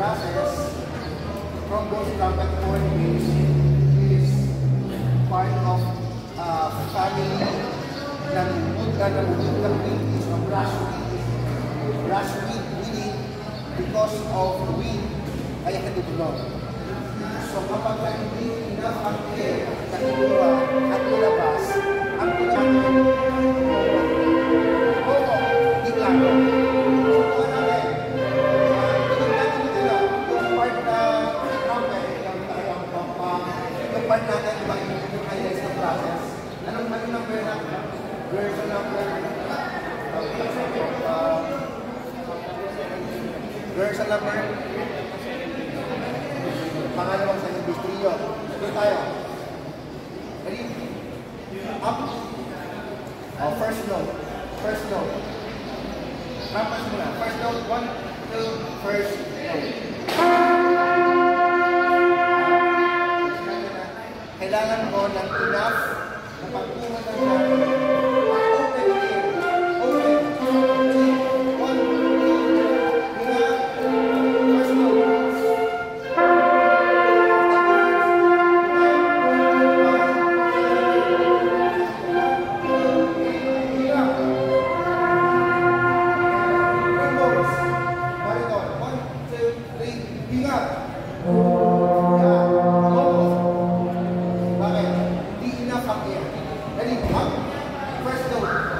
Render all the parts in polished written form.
brasses, trombone, trumpet, horn, bass is part of family ng wind is a brass wind, meaning because of wind, kaya katutulog. So kapag hindi enough ang air na inuwa at ilabas, ang pinagin, di klaro. So kung natin, yung part na trumpet, yung talagang pampang, yung part natin, yung highlights ng process, anong number na? Version number? Version number? Pangalawang sa industriyo. Ito tayo. Ready? Up. Oh, first note. First note. Rampas muna. First note. 1, 2, first note. Kailangan mo ng enough na pagpungan ng open air. Open.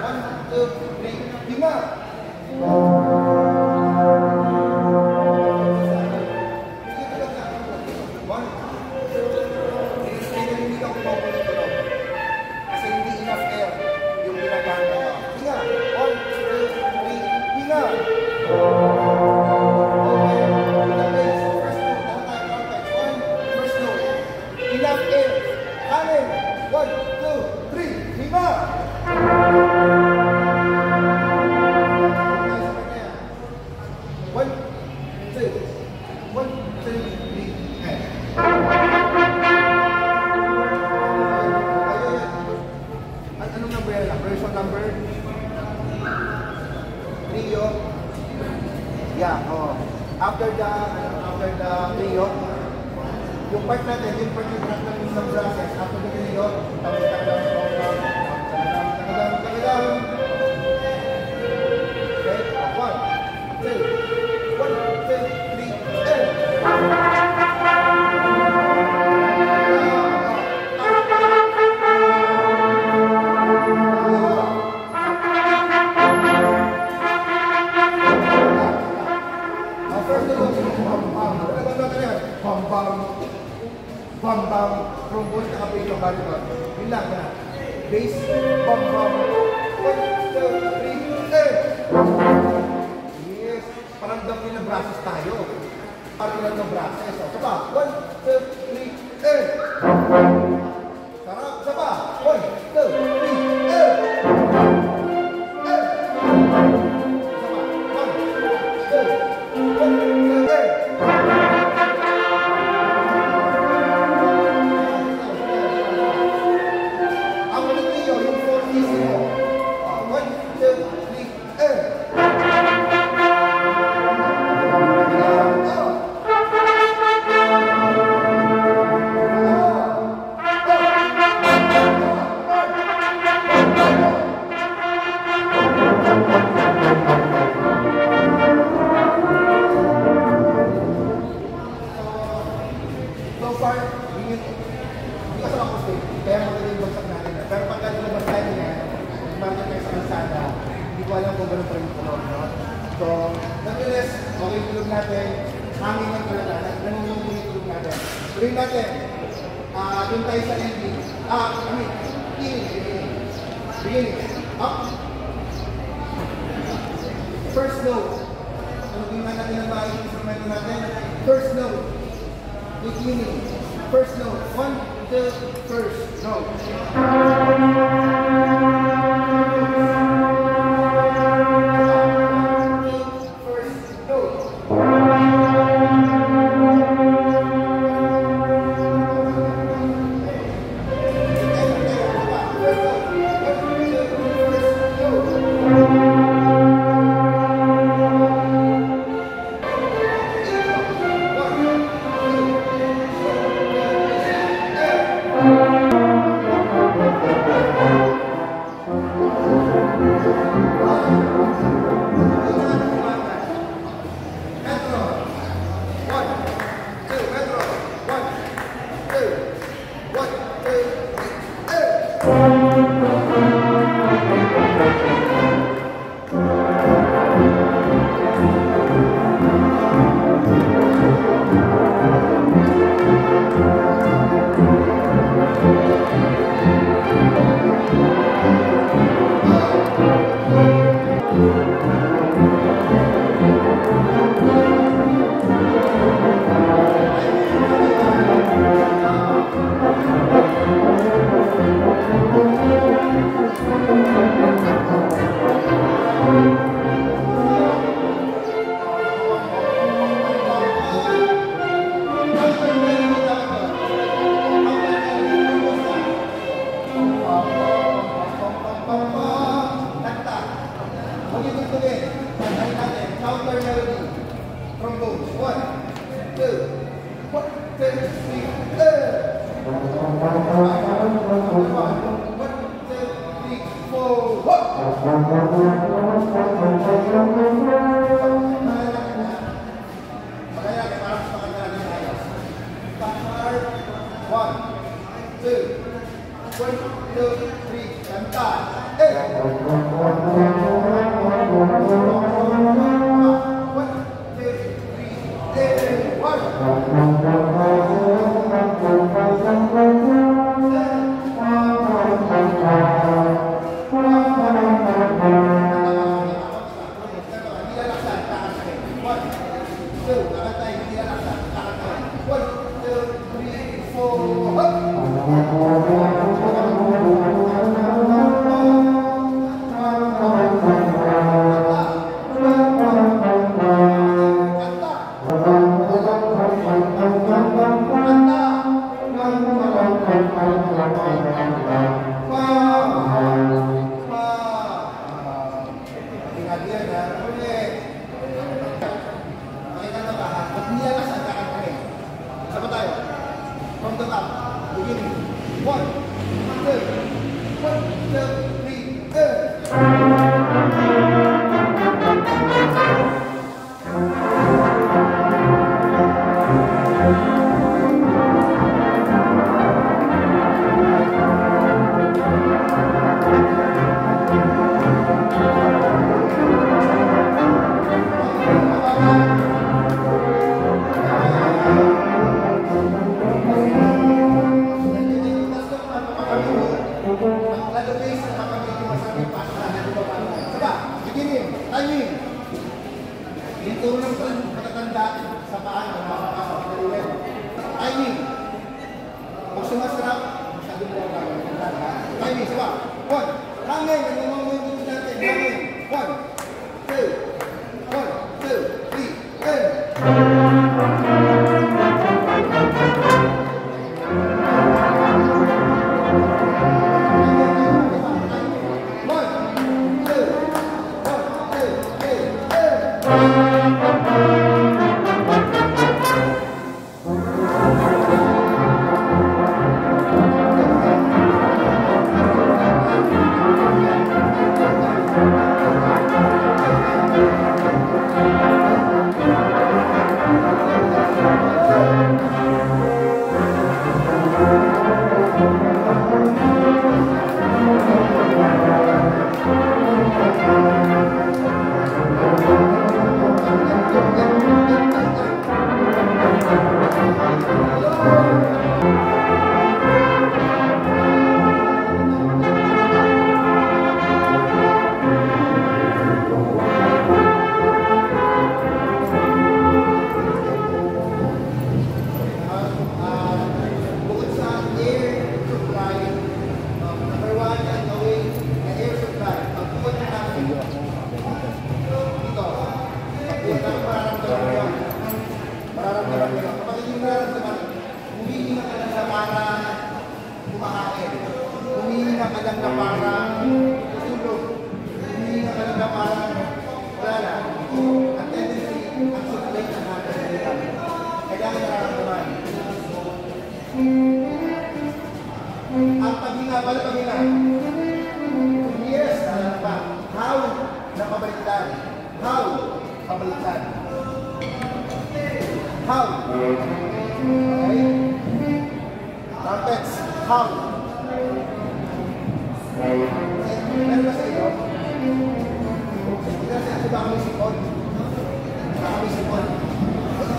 1, 2, 3, first note. Version number? Trio. Yeah, oh. After the trio, yung part natin, yung part yung part natin sa brasses, after the trio, tagadam. Okay, 1, 2, 3, and bam-bam, trombone, nakapit yung bariton. Yun lang na. Bass, bam-bam. 1, 2, 3, yes. Paramdam nyo ng brasses tayo. Paramdam ng brasses. So, saba. 1, 2, 3, sarap. Saba. 1, 2, 3, So, nonetheless, okay tulog natin, hangin ng talaga, nanunungkuli tulog natin. Tuloy natin, doon tayo sa ending. Beginning. Up. First note. Ano tingnan natin ang mga instrumento natin? First note. Beginning. First note. 1, 2, first note. One, two, lakad tayo, hindi na lakad. Lakad tayo. One, two, three, four, hop! From the top, beginning. One, two, three, timing. Yung turong matatanda sa paan ng mga kapatid. Timing. Pag sumasarap, masyado mo lang gagawin. Timing, sabi. One. Hangin. Ang mga mga dito natin. Hangin. One. Two. One. Two. Three. Humihinga ka lang na parang tulog. Humihinga ka lang na parang wala na. Ang tendency, ang supply ng natin sa dito. Kailangan nararamdaman. Ang paghinga, pala paghinga. Yes, alam pa. How na pabaliktad? How pabaliktad? How? Okay? Trumpets. How? Meron ba sa iyo? Kasi ba kami sipon? Ba kami sipon?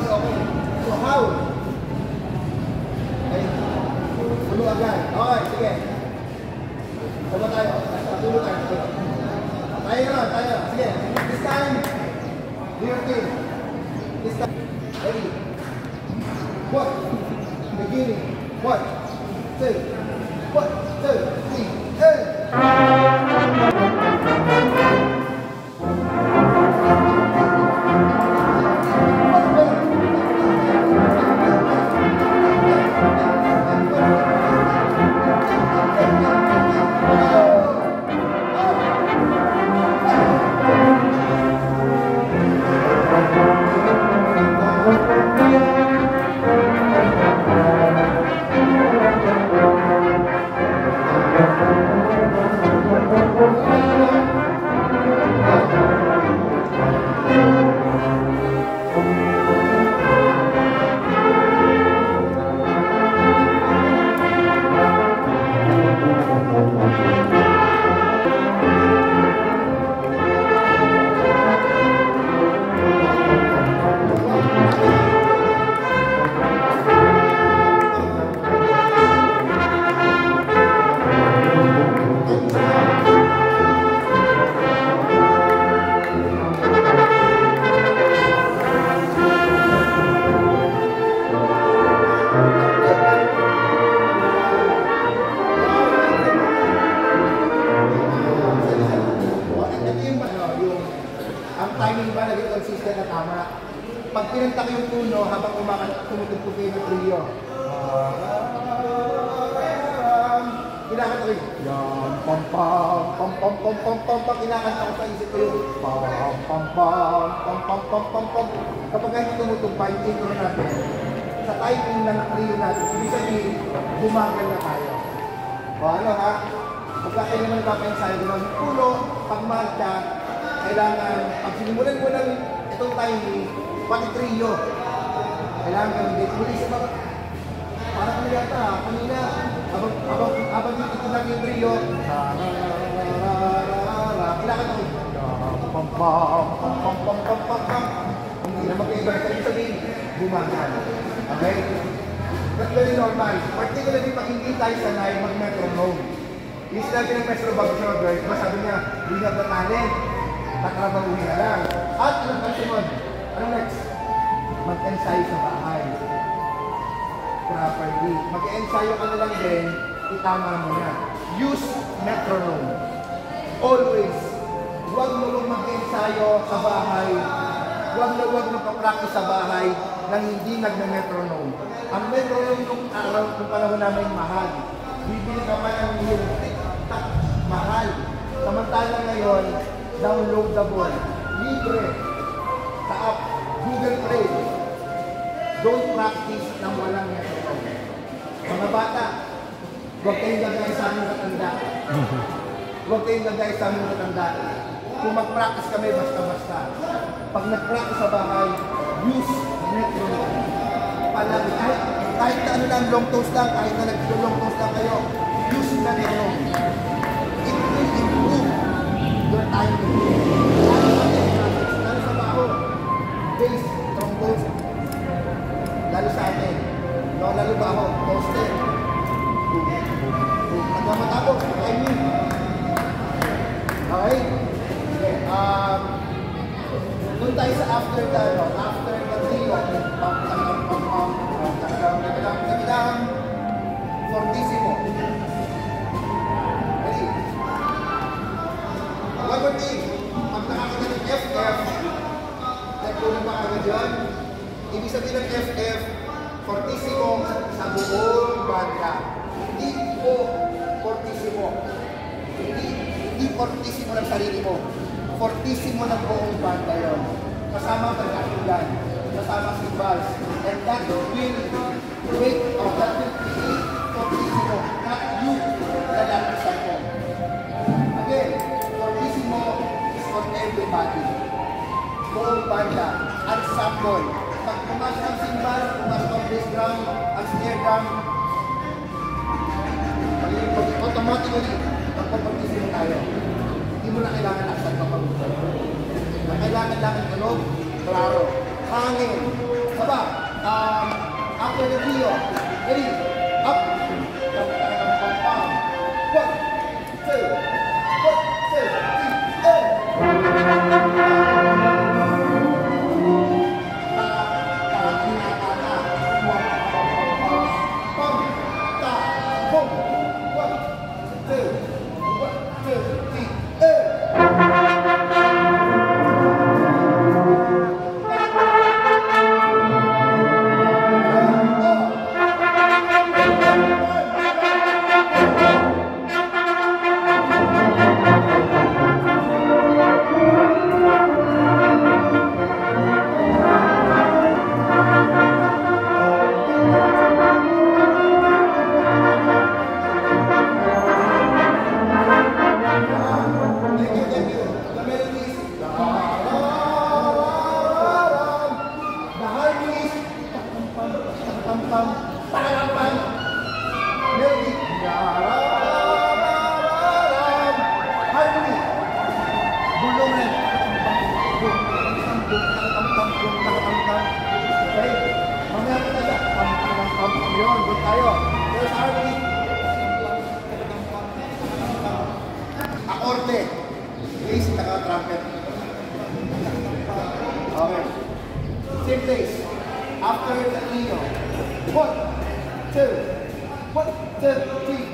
Okay. So how? Okay. Tulo agad. Okay, sige. Tulo tayo. Tulo tayo. Tayo na, tayo. Sige. This time, do your thing. This time. Ready? One. Beginning. One. Two. One, two, three, tama. Pag pinanta ko yung puno, habang tumutugtog kayo ng trio. Kinakanta ko yun. Yan, pam pam, pam pam pam pam pam pam. Kinakanta ko sa isip ko yun. Pam pam pam, pam pam pam pam pam. Kapag hindi tumutugpa, yung intro natin, sa timing ng trio natin, ibig sabihin, bumagal na tayo. O ano ha? Pagka kayo naman nagpapainsayo, gano'n yung puno, pag marcha, kailangan, pag sinimulan mo ng itong timing, pati trio. Kailangan kami dito. Muli sa mga, parang kami yata, kanina, abang dito ito lang yung trio, kailangan kami, pam pam pam pam pam pam pam pam. Hindi na magkaiba, sabi sabihin, bumagal. Okay? That's very normal. Particularly pag hindi tayo sanay mag-metronome. Yung sinabi ng Maestro Bob Schroeder, diba sabi niya, we have the talent, tatrabahuhin na lang. At anong kasunod? Anong next? Mag-ensayo sa bahay. Properly. Mag-ensayo ka na lang din, itama mo na. Use metronome. Always. Huwag mo lang mag-ensayo sa bahay. Huwag magpa-practice sa bahay nang hindi nag-metronome. Ang metronome nung araw, nung panahon namin mahal. Bibili ka pa ng yung tik-tak mahal. Samantala ngayon, downloadable, libre, sa app, Google Play. Don't practice nang walang metronome. Mga bata, huwag kayong gagawin sa aming matanda. Huwag kayong gagawin sa aming matanda. Kung mag-practice kami, basta-basta. Pag nag-practice sa bahay, use metronome. Palagi, kahit na ano lang, long toast lang, kahit na nag-long toast lang kayo, use metronome. It will improve your timing. Lalo sa baho, bass, trombone, lalo sa atin, lalo baho, toaster. Nagmamatapos, timing. Okay? Doon tayo sa after the trio, fortissimo. Ready? One thing, pag nakakita ng FF, nagpunan pa kagad yun, ibig sabihin ng FF, fortissimo sa buong banda. Hindi po fortissimo. Hindi fortissimo ng sarili mo. Fortissimo ng buong banda yun. Kasama ang pagkatulan, kasama cymbals, and that will make or that will create fortissimo, not you, the lalasan mo. Again, fortissimo is for everybody. Buong banda, ensemble. Pag pumasok ang cymbals, pumasok ang bass drum, ang snare drum, automatically, magpapartissimo tayo. Hindi mo na kailangan aksan kapag-usap. Kailangan lang ang tunog, klaro, hangin. Saba, after the trio, ready, up, one, two, akorde, bass, trumpet. Okay. Same place. After the trio. 1, 2, 1, 2, 3,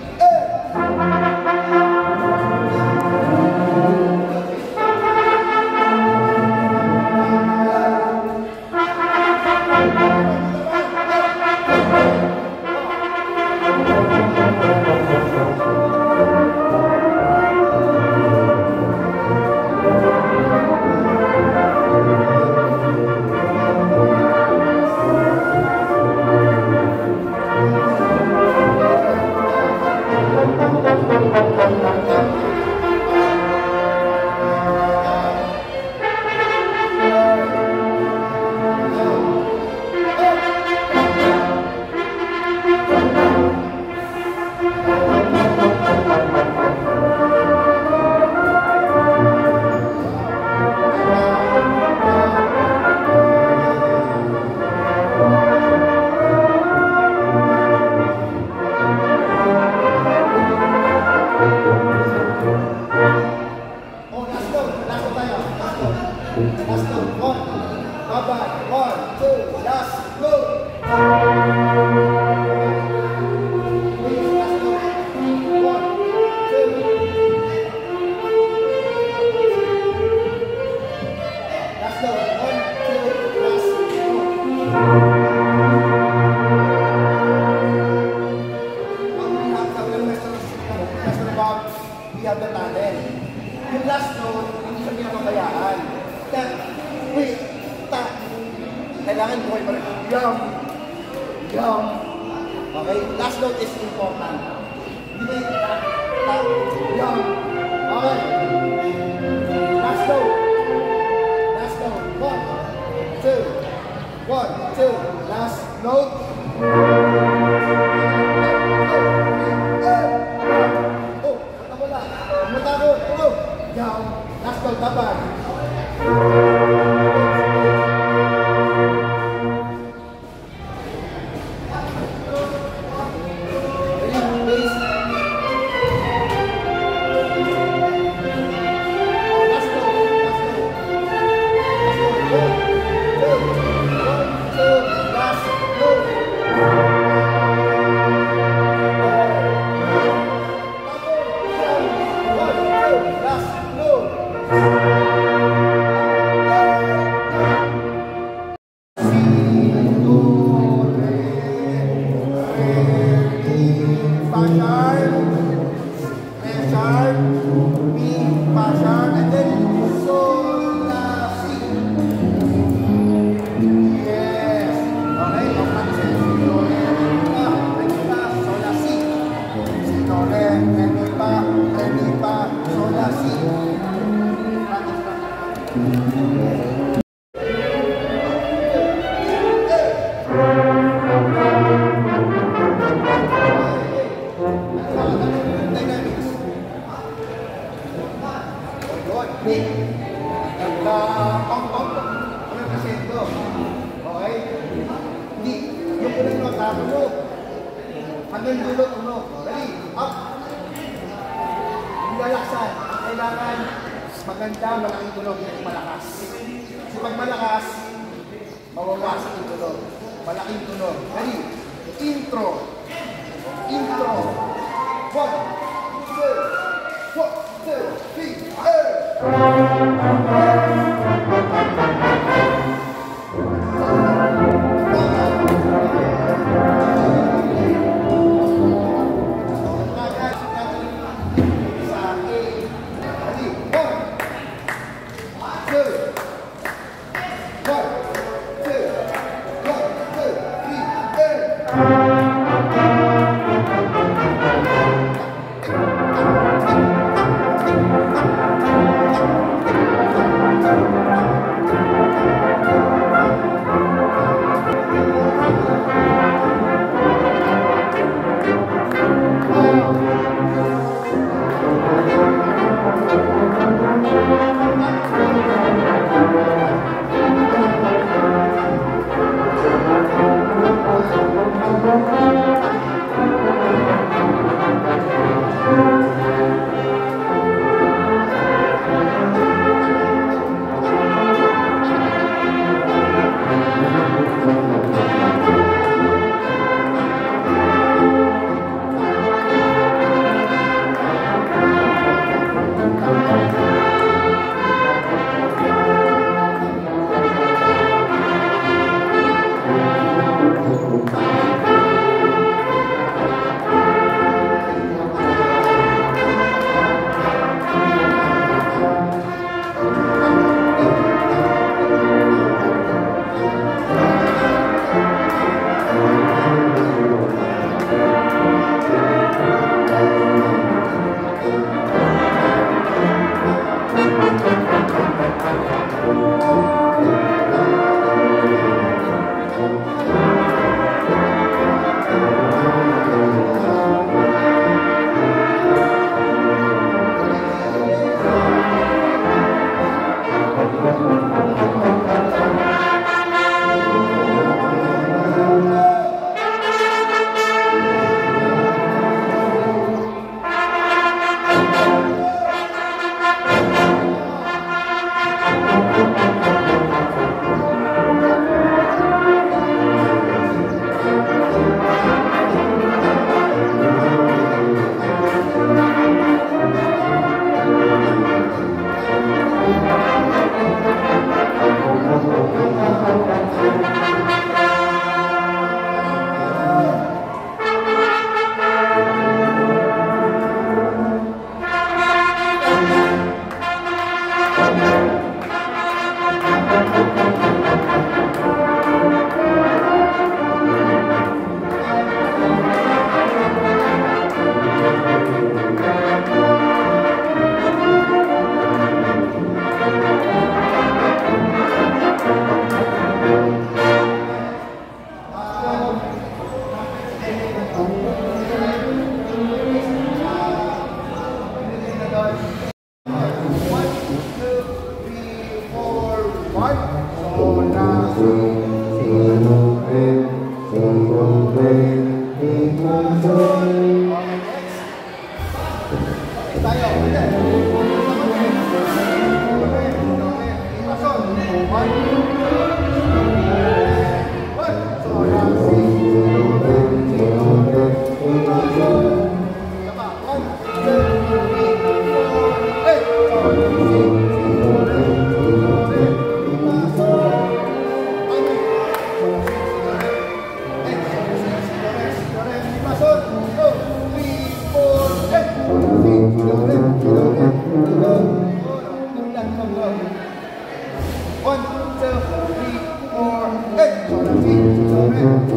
Taban. 1, 2, last, go. We have the talent. Yung last note, hindi siya pinapabayaan. Tak, wait, tak. Kailangan buhay pa rin. Yum. Yum. Okay? Last note is important. Hindi ba yung tak, tak, yum. Okay. Last note. Last note. 1, 2. 1, 2. Last note. Last note, taban. Hanggang dulo, tunog. Ready? Up! Nilalaksan. Kailangan maganda, malaking tunog, hindi malakas. Kasi pag malakas, mawawasak yung tunog. Malaking tunog. Ready? Intro. Intro. 1, 2, 1, 2,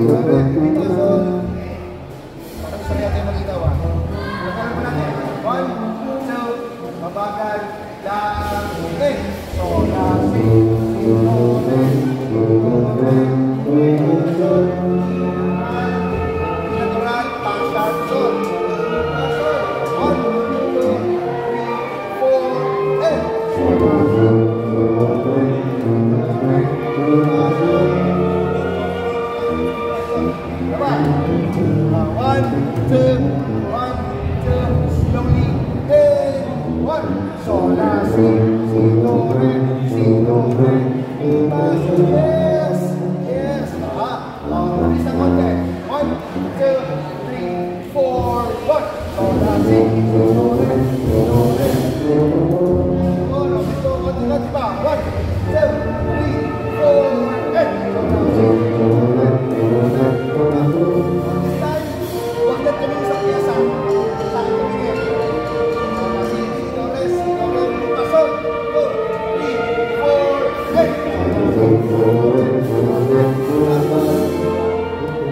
Dito, sol. Sabi natin malinaw ah. Nakaroon mo natin. 1, 2, mabagal, lang, eh. Sol, la, si, do, re, sol. Natural, passion, sol. Sol. 1, 2, 3, 4, eh. One, two, slowly, hey, one, sol, la, si, do, re, mi, fa, sol, yes, yes, bilis na konti, 1, 2, 3, 4, 1, sol, la, si, do, re, ito, konti pa, 1, 2, 3, 4, hey, sol, la, si, do, re, huwag na tumingin sa pyesa. Sa akin tumingin. Si do, re, pasok. 2, 3, 4, hey!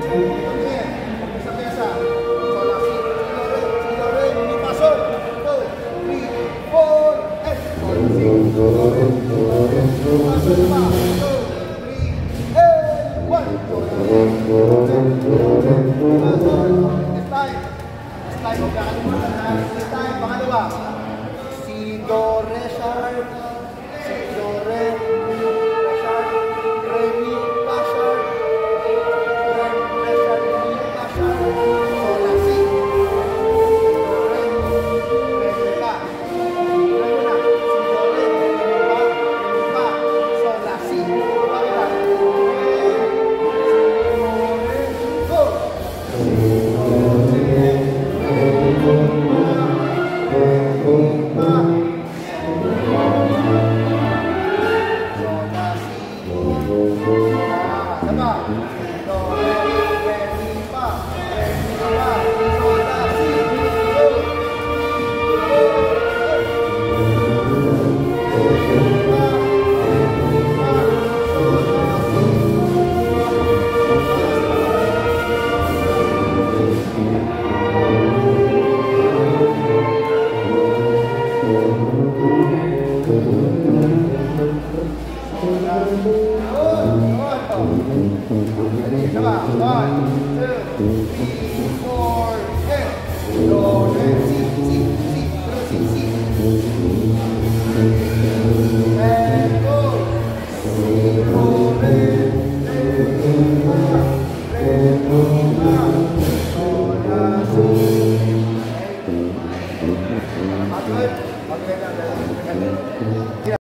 Tumingin. Sa pyesa. So, la, si do, re, pasok. 2, 3, 4, hey! So, la, si do, re, pasok pa. 2, 3, hey! 1. So, la, Slide, huwag kakalimutan na. Slide, pangalawa. Si, do, re, sharp. Si, do, re, sharp. Re, mi, fa, sharp. Re, sharp, mi, fa, sharp. So, la, si. Do, re, mi, fa. Re, na. Si, do, re, mi, fa. So, la, si. Pangalawa. Go! One, two, three,